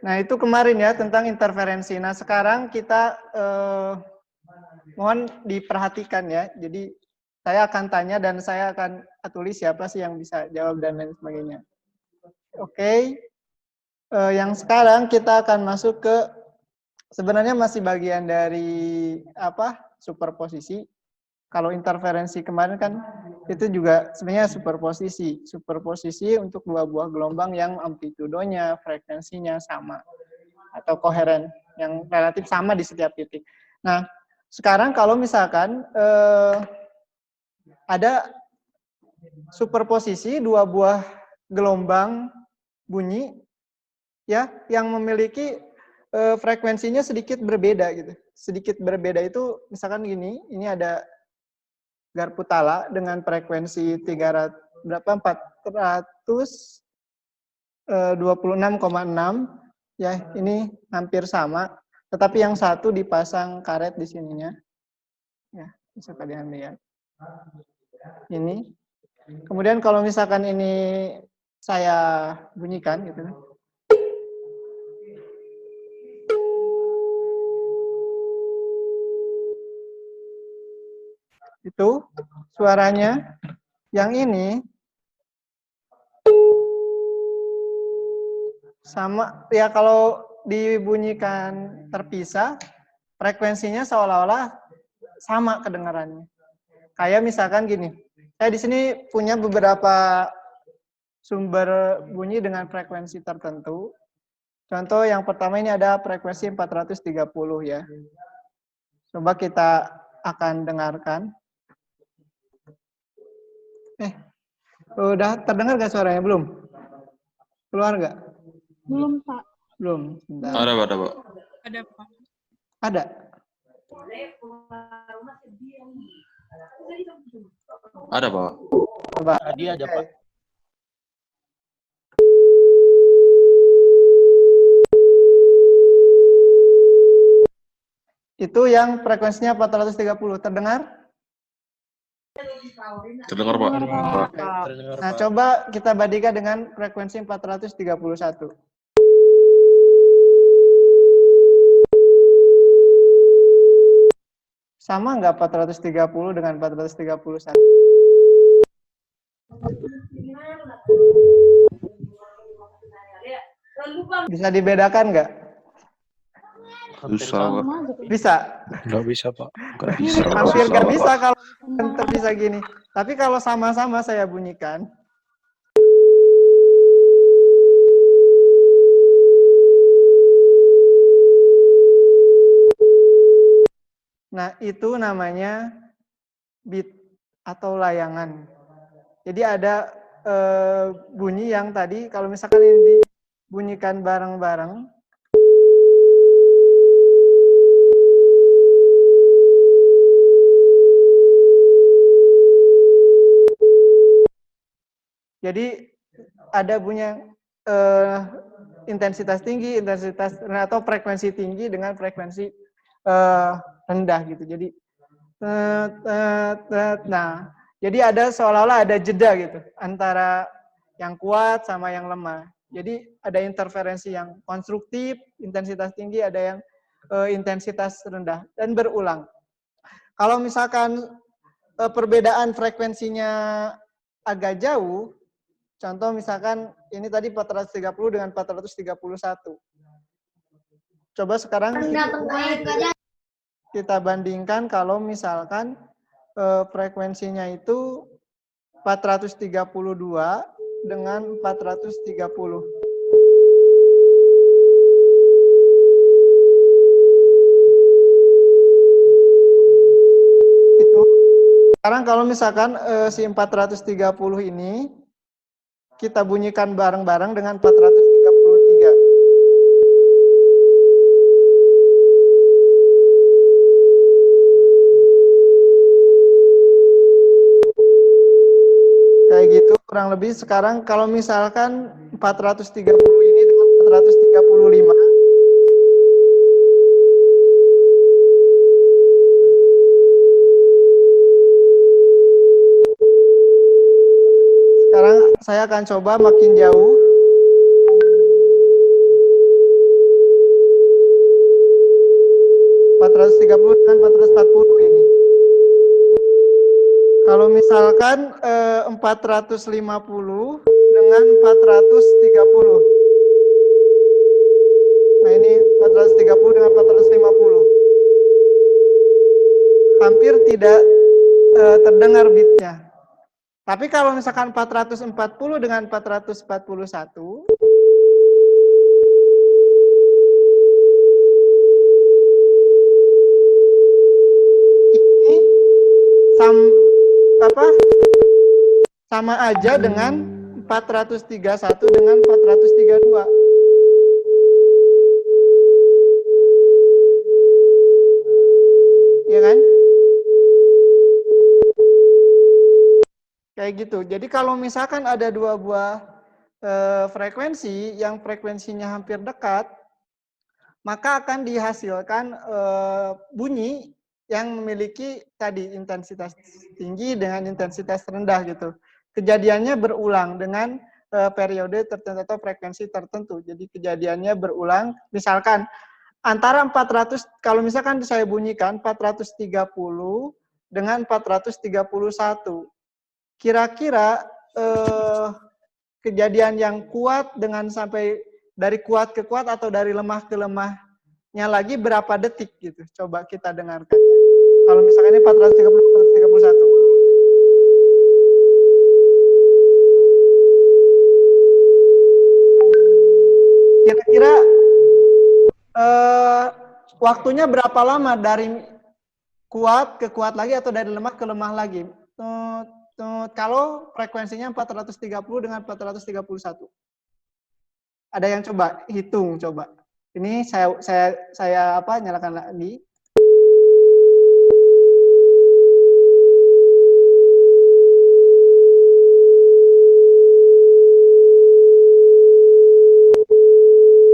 Nah, itu kemarin ya tentang interferensi. Nah, sekarang kita mohon diperhatikan ya. Jadi, saya akan tanya dan saya akan tulis siapa sih yang bisa jawab dan lain sebagainya. Oke. Yang sekarang kita akan masuk ke sebenarnya masih bagian dari apa? Superposisi. Kalau interferensi kemarin kan itu juga sebenarnya superposisi. Superposisi untuk dua buah gelombang yang amplitudonya, frekuensinya sama atau koheren yang relatif sama di setiap titik. Nah, sekarang kalau misalkan ada superposisi dua buah gelombang bunyi ya yang memiliki frekuensinya sedikit berbeda gitu. Sedikit berbeda itu misalkan gini, ini ada garpu tala dengan frekuensi 300 berapa 426,6 ya, ini hampir sama, tetapi yang satu dipasang karet di sininya. Ya, bisa kalian lihat. Ini. Kemudian kalau misalkan ini saya bunyikan gitu. Itu suaranya. Yang ini sama ya, kalau dibunyikan terpisah frekuensinya seolah-olah sama kedengarannya. Kayak misalkan gini. Saya di sini punya beberapa sumber bunyi dengan frekuensi tertentu. Contoh yang pertama ini ada frekuensi 430 ya. Coba kita akan dengarkan. Udah terdengar nggak suaranya? Belum? Keluar nggak? Belum, Pak. Belum. Bentar. Ada, Pak. Ada, Pak. Ada. Ada, Pak. Coba. Tadi aja, Pak. Itu yang frekuensinya 430. Terdengar? Terdengar, Pak. Terdengar, Nah, Pak. coba kita bandingkan dengan frekuensi 431. Sama nggak 430 dengan 431? Bisa dibedakan nggak? Susah, Pak. Bisa? Nggak bisa, Pak. Nggak bisa. Hampir nggak Salah, bisa kalau terpisah gini. Tapi kalau sama-sama saya bunyikan. Nah, itu namanya bit atau layangan. Jadi ada bunyi yang tadi kalau misalkan ini dibunyikan bareng-bareng. Jadi ada bunyi intensitas tinggi, intensitas rendah, atau frekuensi tinggi dengan frekuensi rendah gitu. Jadi nah, jadi ada seolah-olah ada jeda gitu antara yang kuat sama yang lemah. Jadi ada interferensi yang konstruktif, intensitas tinggi, ada yang intensitas rendah dan berulang. Kalau misalkan perbedaan frekuensinya agak jauh, contoh misalkan ini tadi 430 dengan 431. Coba sekarang kita bandingkan kalau misalkan frekuensinya itu 432 dengan 430. Itu. Sekarang kalau misalkan si 430 ini kita bunyikan bareng-bareng dengan 433. Kayak gitu kurang lebih. Sekarang kalau misalkan 430 ini dengan 435. Sekarang saya akan coba makin jauh. 430 dengan 440 ini. Kalau misalkan 450 dengan 430. Nah ini 430 dengan 450. Hampir tidak terdengar beatnya. Tapi kalau misalkan 440 dengan 441, ini sama aja dengan 431 dengan 432. Ya kan? Kayak gitu. Jadi kalau misalkan ada dua buah frekuensi yang frekuensinya hampir dekat, maka akan dihasilkan bunyi yang memiliki tadi intensitas tinggi dengan intensitas rendah gitu. Kejadiannya berulang dengan periode tertentu atau frekuensi tertentu. Jadi kejadiannya berulang, misalkan antara 400, kalau misalkan saya bunyikan 430 dengan 431. Kira-kira kejadian yang kuat dengan sampai dari kuat ke kuat atau dari lemah ke lemahnya lagi berapa detik gitu. Coba kita dengarkan. Kalau misalkan ini 430 431. Kira-kira waktunya berapa lama dari kuat ke kuat lagi atau dari lemah ke lemah lagi? Kalau frekuensinya 430 dengan 431. Ada yang coba hitung coba. Ini saya nyalakan lagi.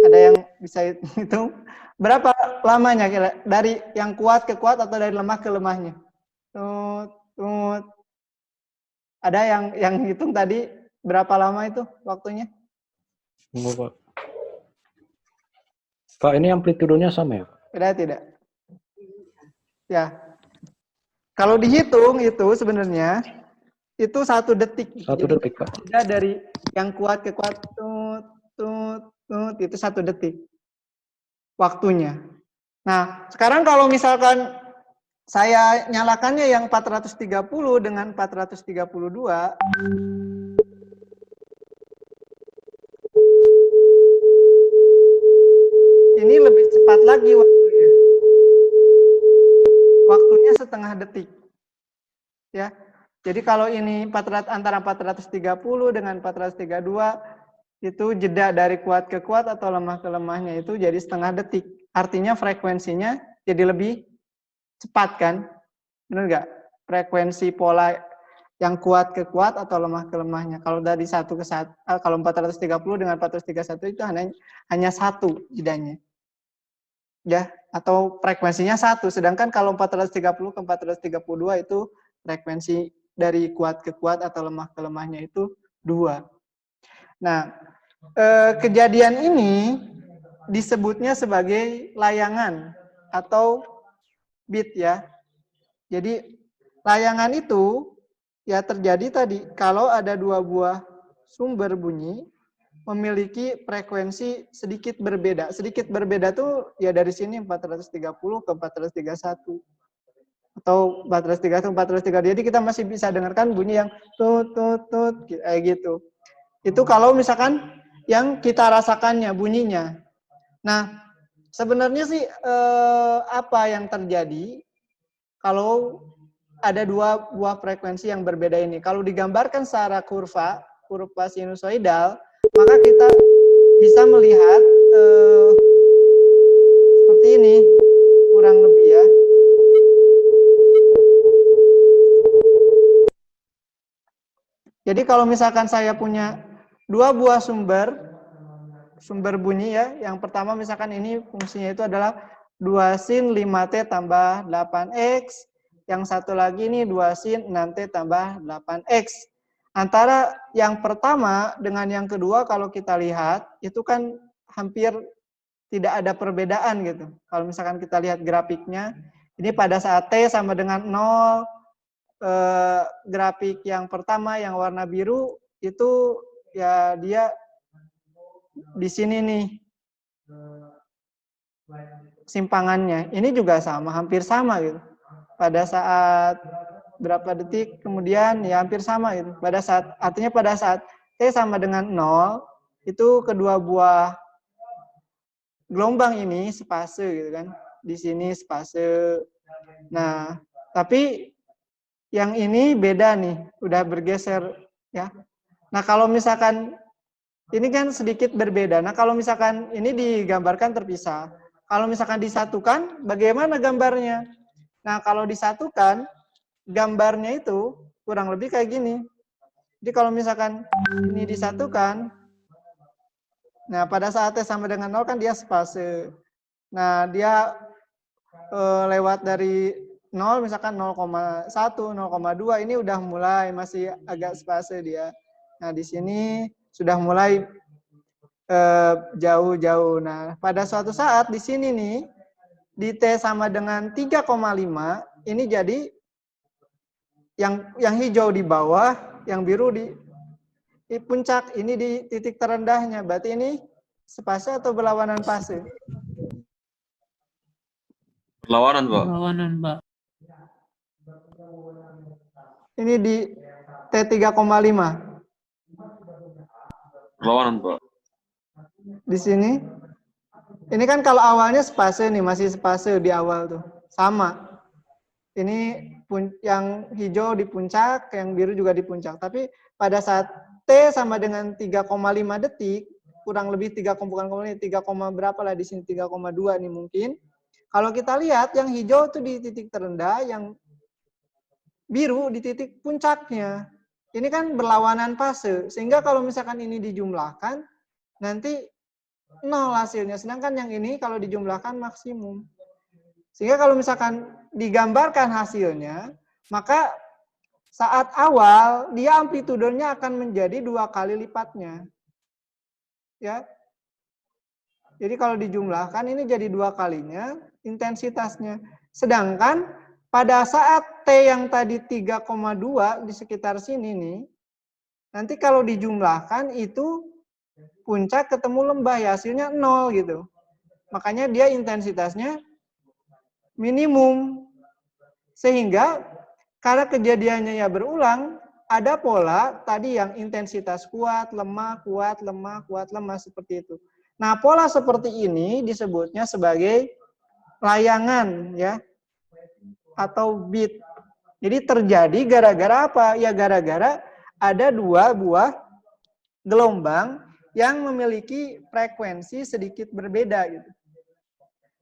Ada yang bisa hitung berapa lamanya kira dari yang kuat ke kuat atau dari lemah ke lemahnya? Ada yang hitung tadi berapa lama itu waktunya? Tunggu, Pak. Pak, ini amplitudenya sama ya? Tidak. Ya. Kalau dihitung itu sebenarnya itu 1 detik. 1 detik, Pak. Tidak dari yang kuat ke kuat itu 1 detik waktunya. Nah, sekarang kalau misalkan saya nyalakannya yang 430 dengan 432, ini lebih cepat lagi waktunya. Waktunya setengah detik. Ya. Jadi kalau ini antara 430 dengan 432 itu jeda dari kuat ke kuat atau lemah ke lemahnya itu jadi setengah detik. Artinya frekuensinya jadi lebih cepat kan? Benar nggak? Frekuensi pola yang kuat ke kuat atau lemah ke lemahnya. Kalau dari 1 ke 1, kalau 430 dengan 431 itu hanya 1 jedanya. Ya, atau frekuensinya 1. Sedangkan kalau 430 ke 432 itu frekuensi dari kuat ke kuat atau lemah ke lemahnya itu 2. Nah, kejadian ini disebutnya sebagai layangan atau beat ya. Jadi layangan itu ya terjadi tadi kalau ada 2 buah sumber bunyi memiliki frekuensi sedikit berbeda. Sedikit berbeda tuh ya dari sini 430 ke 431. Atau 431, 432. Jadi kita masih bisa dengarkan bunyi yang tut kayak gitu. Itu kalau misalkan yang kita rasakannya bunyinya. Nah, sebenarnya sih apa yang terjadi kalau ada 2 buah frekuensi yang berbeda ini? Kalau digambarkan secara kurva sinusoidal, maka kita bisa melihat seperti ini, kurang lebih ya. Jadi kalau misalkan saya punya 2 buah sumber bunyi ya, yang pertama misalkan ini fungsinya itu adalah 2 sin 5T tambah 8X, yang satu lagi ini 2 sin 6T tambah 8X. Antara yang pertama dengan yang kedua kalau kita lihat itu kan hampir tidak ada perbedaan gitu. Kalau misalkan kita lihat grafiknya, ini pada saat T sama dengan 0, grafik yang pertama yang warna biru itu ya dia di sini nih simpangannya. Ini juga sama, hampir sama gitu. Pada saat berapa detik kemudian ya hampir sama gitu. Artinya pada saat T sama dengan 0 itu kedua buah gelombang ini spase gitu kan. Di sini spase. Nah, tapi yang ini beda nih, udah bergeser ya. Nah, kalau misalkan ini kan sedikit berbeda. Nah, kalau misalkan ini digambarkan terpisah. Kalau misalkan disatukan, bagaimana gambarnya? Nah, kalau disatukan, gambarnya itu kurang lebih kayak gini. Jadi kalau misalkan ini disatukan, nah pada saat T sama dengan 0 kan dia spase. Nah, dia lewat dari 0 misalkan 0,1, 0,2 ini udah mulai masih agak spase dia. Nah, di sini sudah mulai jauh-jauh. Nah, pada suatu saat di sini nih di T sama dengan 3,5 ini jadi yang hijau di bawah, yang biru di puncak, ini di titik terendahnya. Berarti ini spase atau berlawanan fase? Perlawanan, Pak. Perlawanan, Mbak. Ini di T3,5. Perlawanan, Pak. Di sini. Ini kan kalau awalnya spase nih, masih spase di awal tuh. Sama. Ini yang hijau di puncak, yang biru juga di puncak. Tapi pada saat T sama dengan 3,5 detik, kurang lebih 3 berapa lah di sini, 3,2 nih mungkin. Kalau kita lihat yang hijau itu di titik terendah, yang biru di titik puncaknya. Ini kan berlawanan fase. Sehingga kalau misalkan ini dijumlahkan, nanti 0 hasilnya. Sedangkan yang ini kalau dijumlahkan maksimum. Sehingga kalau misalkan digambarkan hasilnya, maka saat awal dia amplitudenya akan menjadi 2 kali lipatnya. Ya. Jadi kalau dijumlahkan ini jadi 2 kalinya intensitasnya. Sedangkan pada saat T yang tadi 3,2 di sekitar sini nih, nanti kalau dijumlahkan itu puncak ketemu lembah ya, hasilnya 0 gitu. Makanya dia intensitasnya minimum. Sehingga karena kejadiannya ya berulang, ada pola tadi yang intensitas kuat, lemah, kuat, lemah, kuat, lemah seperti itu. Nah, pola seperti ini disebutnya sebagai layangan ya atau beat. Jadi terjadi gara-gara apa? Ya gara-gara ada 2 buah gelombang yang memiliki frekuensi sedikit berbeda gitu.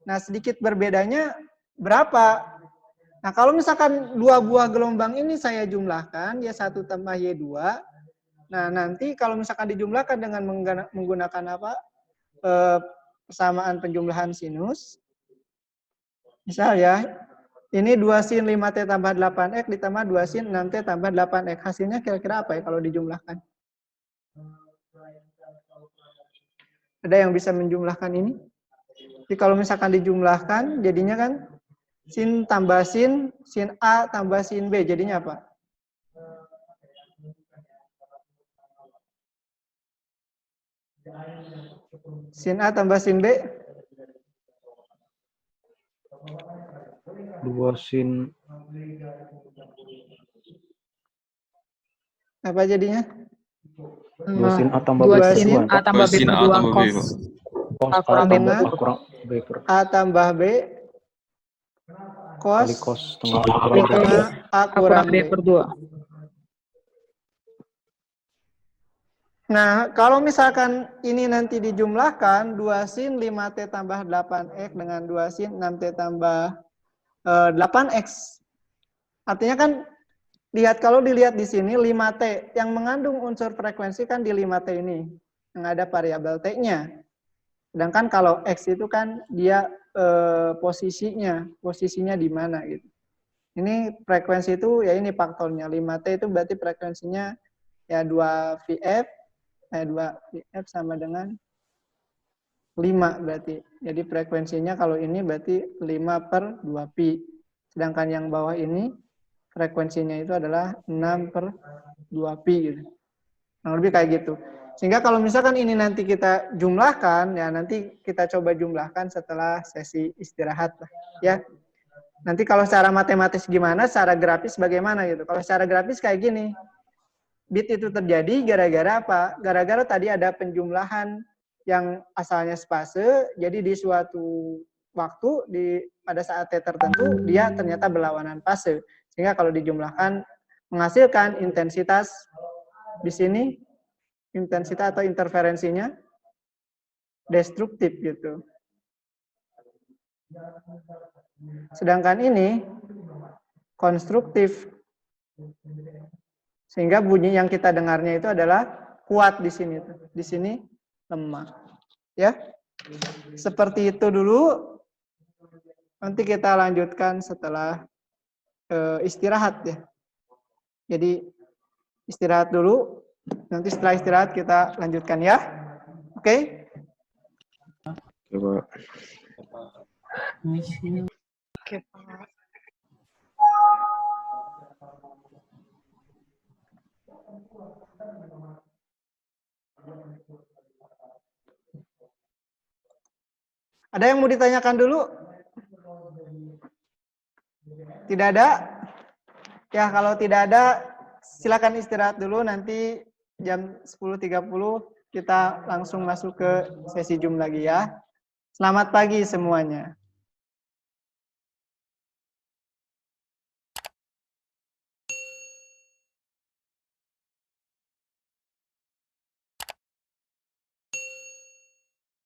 Nah, sedikit berbedanya berapa? Nah, kalau misalkan 2 buah gelombang ini saya jumlahkan, Y1 tambah Y2. Nah, nanti kalau misalkan dijumlahkan dengan menggunakan apa? Persamaan penjumlahan sinus. Misal ya, ini 2 sin 5T tambah 8X ditambah 2 sin 6T tambah 8X. Hasilnya kira-kira apa ya kalau dijumlahkan? Ada yang bisa menjumlahkan ini? Jadi kalau misalkan dijumlahkan, jadinya kan sin tambah sin A tambah sin B. Jadinya apa? Sin A tambah sin B? 2 sin Apa jadinya? 2 sin A tambah B 2 per sin 2. A tambah B Sin per A 2 tambah B, cos. Pak. Cos A A kurang B tambah per A kurang B per A tambah B kali cos cos setengah A B kurang B. per A A kurang B B. per 2. Nah, kalau misalkan ini nanti dijumlahkan 2 sin 5T tambah 8X dengan 2 sin 6T tambah 8X. Artinya kan kalau dilihat di sini 5T yang mengandung unsur frekuensi kan di 5T ini yang ada variabel T-nya. Sedangkan kalau X itu kan dia posisinya di mana gitu. Ini frekuensi itu ya ini faktornya 5T itu berarti frekuensinya ya 2 VF 2 VF sama dengan 5 berarti. Jadi frekuensinya kalau ini berarti 5/2pi. Sedangkan yang bawah ini frekuensinya itu adalah 6/2pi gitu. Nah, lebih kayak gitu. Sehingga kalau misalkan ini nanti kita jumlahkan, ya nanti kita coba jumlahkan setelah sesi istirahat lah, ya. Nanti kalau secara matematis gimana, secara grafis bagaimana gitu. Kalau secara grafis kayak gini. Bit itu terjadi gara-gara apa? Gara-gara tadi ada penjumlahan yang asalnya spase, jadi di suatu waktu pada saat T tertentu dia ternyata berlawanan fase. Sehingga kalau dijumlahkan menghasilkan intensitas di sini, intensitas atau interferensinya destruktif gitu. Sedangkan ini konstruktif. Sehingga bunyi yang kita dengarnya itu adalah kuat di sini. Di sini lemah. Ya. Seperti itu dulu. Nanti kita lanjutkan setelah istirahat ya. Jadi istirahat dulu. Nanti setelah istirahat kita lanjutkan ya. Oke? Oke, Pak. Oke, Pak. Ada yang mau ditanyakan dulu? Tidak ada? Ya, kalau tidak ada, silakan istirahat dulu. Nanti jam 10.30 kita langsung masuk ke sesi Zoom lagi ya. Selamat pagi semuanya.